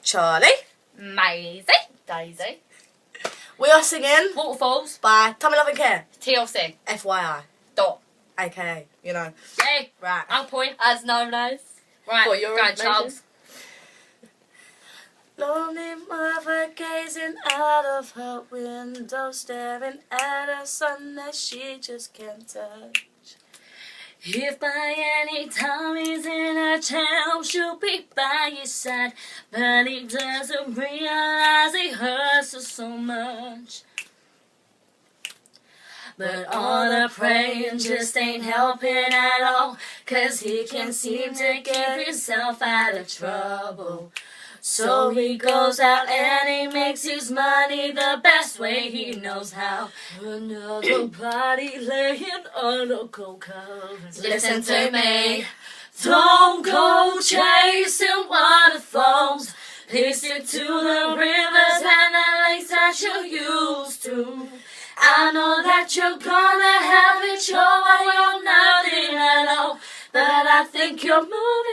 Charlie, Maisie, Daisy. We are singing Waterfalls by Tommy Love and Care. TLC. FYI. Dot. AKA, you know. Hey, Right. I'll point as known as. Right, For your go on, information. Charles. Lonely mother gazing out of her window, staring at a sun that she just can't touch. If by any time he's in a town, she'll be by his side. But he doesn't realize he hurts her so much. But all the praying just ain't helping at all, 'cause he can't seem to keep himself out of trouble. So he goes out and he makes his money the best way he knows how. Another body laying on a cold couch. Listen to me. Don't go chasing waterfalls. Listen to the rivers and the lakes that you used to. I know that you're gonna have it your way or nothing at all, but I think you're moving